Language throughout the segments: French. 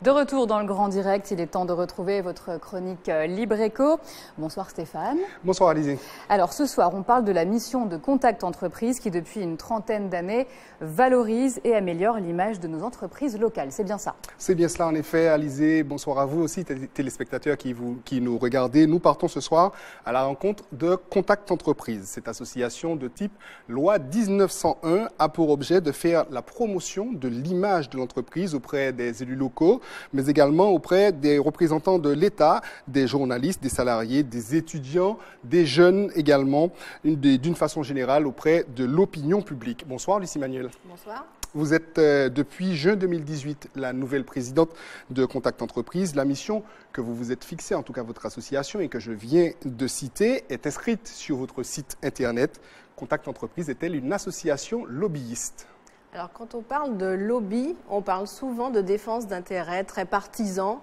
De retour dans le Grand Direct, il est temps de retrouver votre chronique Libre Éco. Bonsoir Stéphane. Bonsoir Alizé. Alors ce soir, on parle de la mission de Contact Entreprise qui depuis une trentaine d'années valorise et améliore l'image de nos entreprises locales. C'est bien ça? C'est bien cela en effet Alizé. Bonsoir à vous aussi téléspectateurs qui nous regardez. Nous partons ce soir à la rencontre de Contact Entreprise. Cette association de type loi 1901 a pour objet de faire la promotion de l'image de l'entreprise auprès des élus locaux, mais également auprès des représentants de l'État, des journalistes, des salariés, des étudiants, des jeunes également, d'une façon générale auprès de l'opinion publique. Bonsoir Lucie Manuel. Bonsoir. Vous êtes depuis juin 2018 la nouvelle présidente de Contact Entreprise. La mission que vous vous êtes fixée, en tout cas votre association, et que je viens de citer, est inscrite sur votre site internet. Contact Entreprise est-elle une association lobbyiste ? Alors, quand on parle de lobby, on parle souvent de défense d'intérêts très partisans,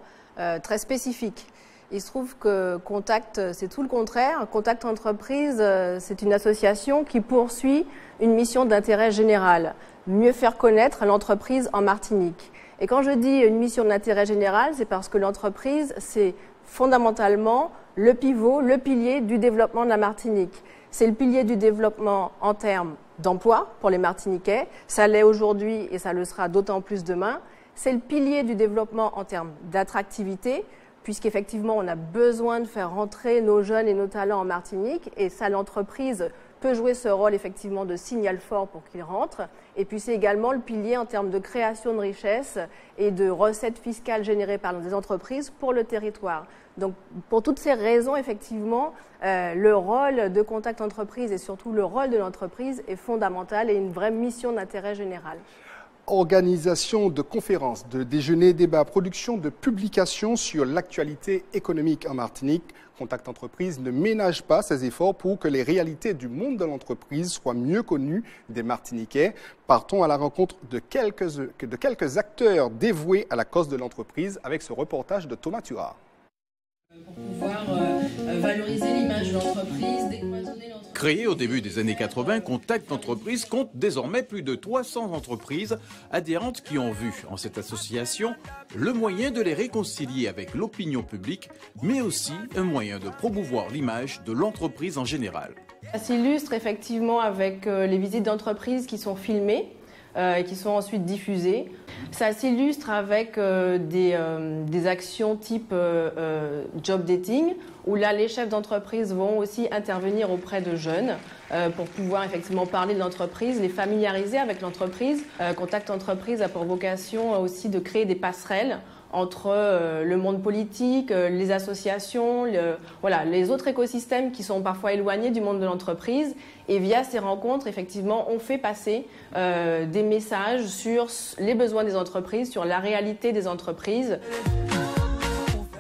très spécifiques. Il se trouve que Contact, c'est tout le contraire. Contact Entreprise, c'est une association qui poursuit une mission d'intérêt général, mieux faire connaître l'entreprise en Martinique. Et quand je dis une mission d'intérêt général, c'est parce que l'entreprise, c'est fondamentalement le pivot, le pilier du développement de la Martinique. C'est le pilier du développement en termes d'emploi pour les Martiniquais. Ça l'est aujourd'hui et ça le sera d'autant plus demain. C'est le pilier du développement en termes d'attractivité, puisqu'effectivement, on a besoin de faire rentrer nos jeunes et nos talents en Martinique. Et ça, l'entreprise peut jouer ce rôle effectivement de signal fort pour qu'ils rentrent. Et puis c'est également le pilier en termes de création de richesses et de recettes fiscales générées par des entreprises pour le territoire. Donc pour toutes ces raisons, effectivement, le rôle de Contact Entreprise et surtout le rôle de l'entreprise est fondamental et une vraie mission d'intérêt général. Organisation de conférences, de déjeuners, débats, production de publications sur l'actualité économique en Martinique. Contact Entreprise ne ménage pas ses efforts pour que les réalités du monde de l'entreprise soient mieux connues des Martiniquais. Partons à la rencontre de quelques acteurs dévoués à la cause de l'entreprise avec ce reportage de Thomas Turat. Pour pouvoir valoriser l'image de l'entreprise, décloisonner l'entreprise. Créé au début des années 80, Contact Entreprise compte désormais plus de 300 entreprises adhérentes qui ont vu en cette association le moyen de les réconcilier avec l'opinion publique, mais aussi un moyen de promouvoir l'image de l'entreprise en général. Ça s'illustre effectivement avec les visites d'entreprises qui sont filmées et qui sont ensuite diffusées. Ça s'illustre avec des actions type job dating, où là les chefs d'entreprise vont aussi intervenir auprès de jeunes pour pouvoir effectivement parler de l'entreprise, les familiariser avec l'entreprise. Contact Entreprise a pour vocation aussi de créer des passerelles entre le monde politique, les associations, les autres écosystèmes qui sont parfois éloignés du monde de l'entreprise. Et via ces rencontres, effectivement, on fait passer des messages sur les besoins des entreprises, sur la réalité des entreprises.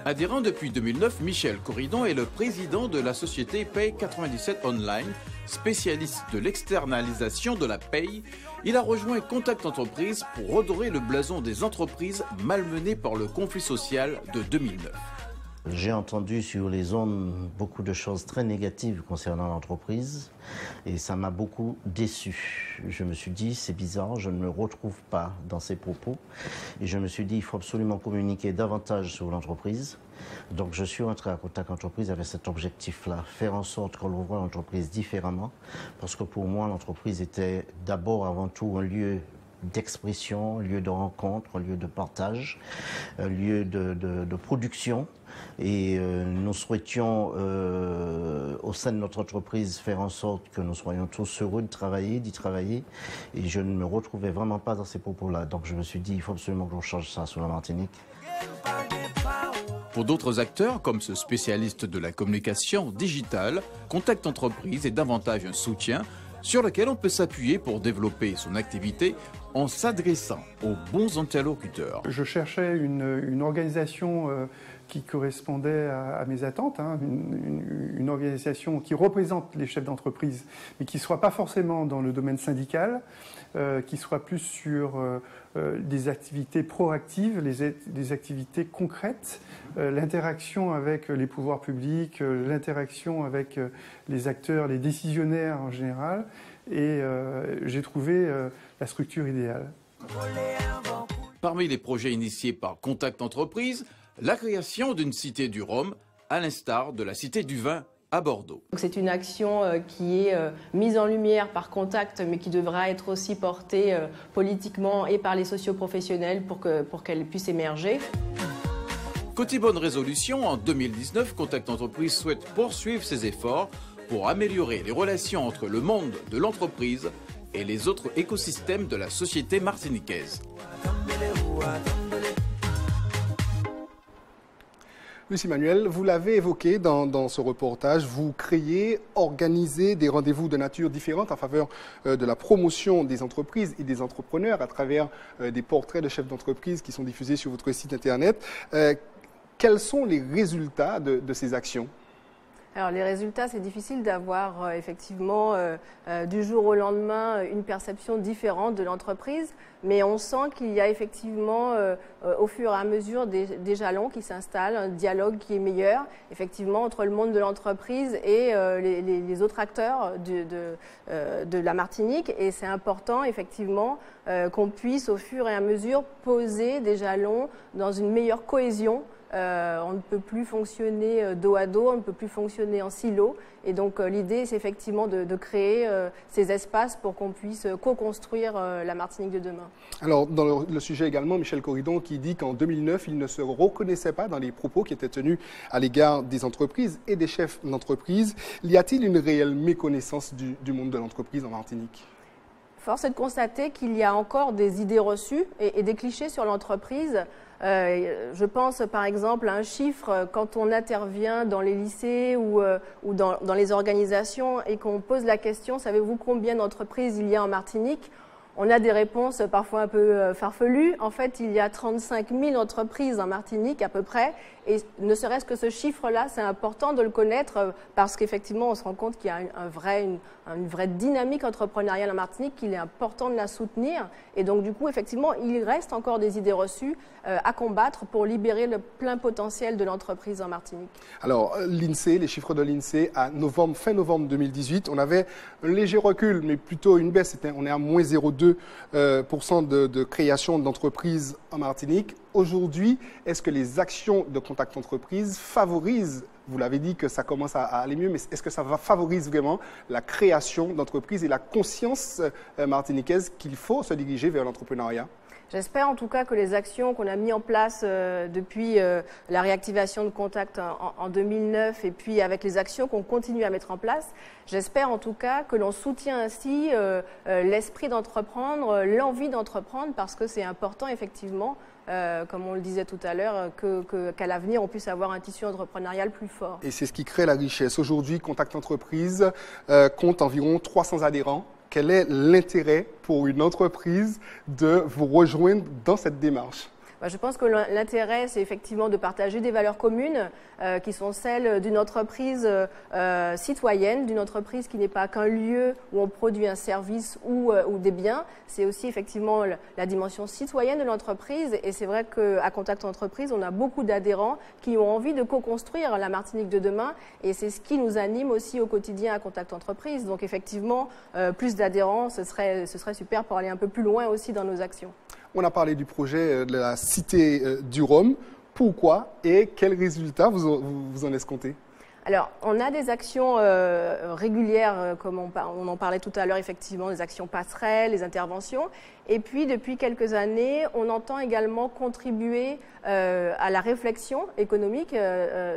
Adhérent depuis 2009, Michel Corridon est le président de la société Paye 97 Online, spécialiste de l'externalisation de la paye. Il a rejoint Contact Entreprise pour redorer le blason des entreprises malmenées par le conflit social de 2009. J'ai entendu sur les ondes beaucoup de choses très négatives concernant l'entreprise et ça m'a beaucoup déçu. Je me suis dit, c'est bizarre, je ne me retrouve pas dans ces propos. Et je me suis dit, il faut absolument communiquer davantage sur l'entreprise. Donc je suis rentré à Contact Entreprise avec cet objectif-là, faire en sorte qu'on voit l'entreprise différemment. Parce que pour moi, l'entreprise était d'abord, avant tout, un lieu d'expression, un lieu de rencontre, un lieu de partage, un lieu de production. Et nous souhaitions, au sein de notre entreprise, faire en sorte que nous soyons tous heureux d'y travailler. Et je ne me retrouvais vraiment pas dans ces propos-là. Donc je me suis dit, il faut absolument que l'on change ça sur la Martinique. Pour d'autres acteurs, comme ce spécialiste de la communication digitale, Contact Entreprise est davantage un soutien sur lequel on peut s'appuyer pour développer son activité en s'adressant aux bons interlocuteurs. Je cherchais une organisation qui correspondait à mes attentes, une organisation qui représente les chefs d'entreprise, mais qui ne soit pas forcément dans le domaine syndical, qui soit plus sur des activités proactives, des activités concrètes, l'interaction avec les pouvoirs publics, l'interaction avec les acteurs, les décisionnaires en général, et j'ai trouvé la structure idéale. Parmi les projets initiés par Contact Entreprise, la création d'une cité du rhum, à l'instar de la cité du vin à Bordeaux. C'est une action qui est mise en lumière par Contact, mais qui devra être aussi portée politiquement et par les socioprofessionnels pour qu'elle puisse émerger. Côté bonne résolution, en 2019, Contact Entreprise souhaite poursuivre ses efforts pour améliorer les relations entre le monde de l'entreprise et les autres écosystèmes de la société martiniquaise. Lucie Manuel, vous l'avez évoqué dans ce reportage, vous créez, organisez des rendez-vous de nature différente en faveur de la promotion des entreprises et des entrepreneurs à travers des portraits de chefs d'entreprise qui sont diffusés sur votre site internet. Quels sont les résultats de ces actions ? Alors les résultats, c'est difficile d'avoir effectivement du jour au lendemain une perception différente de l'entreprise, mais on sent qu'il y a effectivement au fur et à mesure des jalons qui s'installent, un dialogue qui est meilleur effectivement entre le monde de l'entreprise et les autres acteurs de la Martinique, et c'est important effectivement qu'on puisse au fur et à mesure poser des jalons dans une meilleure cohésion. On ne peut plus fonctionner dos à dos, on ne peut plus fonctionner en silo. Et donc l'idée, c'est effectivement de créer ces espaces pour qu'on puisse co-construire la Martinique de demain. Alors, dans le sujet également, Michel Coridon qui dit qu'en 2009, il ne se reconnaissait pas dans les propos qui étaient tenus à l'égard des entreprises et des chefs d'entreprise. Y a-t-il une réelle méconnaissance du monde de l'entreprise en Martinique ? Force est de constater qu'il y a encore des idées reçues et des clichés sur l'entreprise. Je pense par exemple à un chiffre, quand on intervient dans les lycées ou dans les organisations et qu'on pose la question « Savez-vous combien d'entreprises il y a en Martinique ?» On a des réponses parfois un peu farfelues. En fait, il y a 35 000 entreprises en Martinique à peu près. Et ne serait-ce que ce chiffre-là, c'est important de le connaître parce qu'effectivement, on se rend compte qu'il y a une vraie dynamique entrepreneuriale en Martinique, qu'il est important de la soutenir. Et donc, du coup, effectivement, il reste encore des idées reçues à combattre pour libérer le plein potentiel de l'entreprise en Martinique. Alors, l'INSEE, les chiffres de l'INSEE, fin novembre 2018, on avait un léger recul, mais plutôt une baisse. On est à moins 0,2% de création d'entreprises en Martinique. Aujourd'hui, est-ce que les actions de Contact Entreprise favorisent, vous l'avez dit que ça commence à aller mieux, mais est-ce que ça favorise vraiment la création d'entreprises et la conscience martiniquaise qu'il faut se diriger vers l'entrepreneuriat ? J'espère en tout cas que les actions qu'on a mises en place depuis la réactivation de Contact en 2009 et puis avec les actions qu'on continue à mettre en place, j'espère en tout cas que l'on soutient ainsi l'esprit d'entreprendre, l'envie d'entreprendre, parce que c'est important effectivement, comme on le disait tout à l'heure, qu'à l'avenir on puisse avoir un tissu entrepreneurial plus fort. Et c'est ce qui crée la richesse. Aujourd'hui, Contact Entreprise compte environ 300 adhérents. Quel est l'intérêt pour une entreprise de vous rejoindre dans cette démarche ? Je pense que l'intérêt, c'est effectivement de partager des valeurs communes qui sont celles d'une entreprise citoyenne, d'une entreprise qui n'est pas qu'un lieu où on produit un service ou des biens. C'est aussi effectivement la dimension citoyenne de l'entreprise. Et c'est vrai qu'à Contact Entreprise, on a beaucoup d'adhérents qui ont envie de co-construire la Martinique de demain. Et c'est ce qui nous anime aussi au quotidien à Contact Entreprise. Donc effectivement, plus d'adhérents, ce serait super pour aller un peu plus loin aussi dans nos actions. On a parlé du projet de la Cité du Rhum. Pourquoi et quels résultats vous en escomptez ? Alors, on a des actions régulières, comme on en parlait tout à l'heure, effectivement, des actions passerelles, les interventions. Et puis, depuis quelques années, on entend également contribuer à la réflexion économique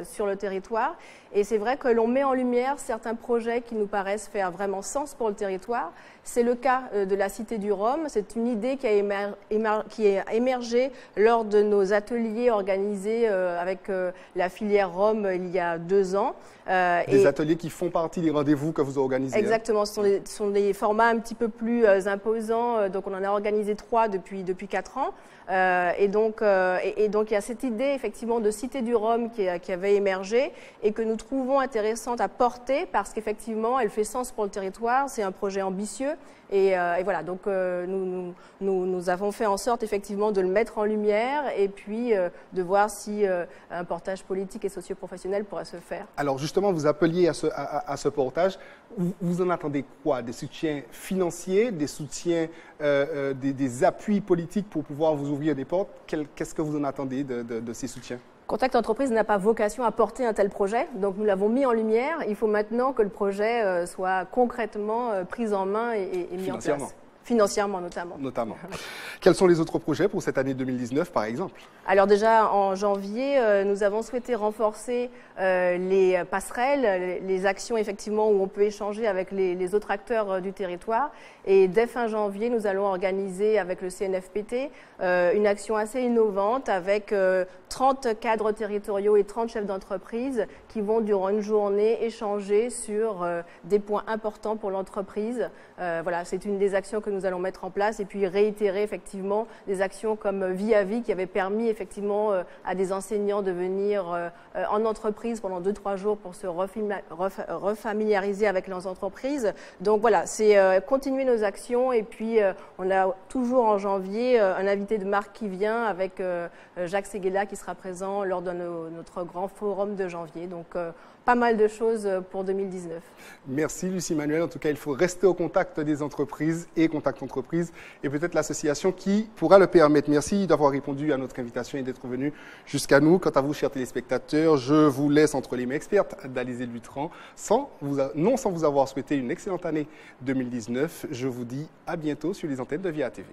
sur le territoire. Et c'est vrai que l'on met en lumière certains projets qui nous paraissent faire vraiment sens pour le territoire. C'est le cas de la Cité du Rhum. C'est une idée qui a émergé lors de nos ateliers organisés avec la filière Rhum il y a 2 ans. Des ateliers qui font partie des rendez-vous que vous organisez. Exactement, ce sont des formats un petit peu plus imposants. Donc on en a organisé 3 depuis 4 ans. Et donc il y a cette idée effectivement de Cité du Rhum qui avait émergé et que nous trouvons intéressante à porter parce qu'effectivement elle fait sens pour le territoire. C'est un projet ambitieux et voilà, donc nous avons fait en sorte effectivement de le mettre en lumière et puis de voir si un portage politique et socio-professionnel pourrait se faire. Alors justement, vous appeliez à ce portage. Vous en attendez quoi? Des soutiens financiers, des soutiens des appuis politiques pour pouvoir vous ouvrir des portes. Qu'est-ce que vous en attendez de ces soutiens? Contact Entreprise n'a pas vocation à porter un tel projet, donc nous l'avons mis en lumière. Il faut maintenant que le projet soit concrètement pris en main et mis en place. Financièrement notamment. Quels sont les autres projets pour cette année 2019 par exemple? Alors déjà en janvier, nous avons souhaité renforcer les passerelles, les actions effectivement où on peut échanger avec les autres acteurs du territoire. Et dès fin janvier, nous allons organiser avec le CNFPT une action assez innovante avec 30 cadres territoriaux et 30 chefs d'entreprise qui vont durant une journée échanger sur des points importants pour l'entreprise. Voilà, c'est une des actions que nous allons mettre en place et puis réitérer effectivement des actions comme Vie à Vie qui avait permis effectivement à des enseignants de venir en entreprise pendant 2-3 jours pour se refamiliariser avec leurs entreprises. Donc voilà, c'est continuer nos actions et puis on a toujours en janvier un invité de marque qui vient avec Jacques Séguéla qui sera présent lors de notre grand forum de janvier. Donc pas mal de choses pour 2019. Merci Lucie Manuel. En tout cas, il faut rester au contact des entreprises et Contact Entreprise et peut-être l'association qui pourra le permettre. Merci d'avoir répondu à notre invitation et d'être venu jusqu'à nous. Quant à vous, chers téléspectateurs, je vous laisse entre les mains expertes d'Alizé Lutran. Non sans vous avoir souhaité une excellente année 2019. Je vous dis à bientôt sur les antennes de Via TV.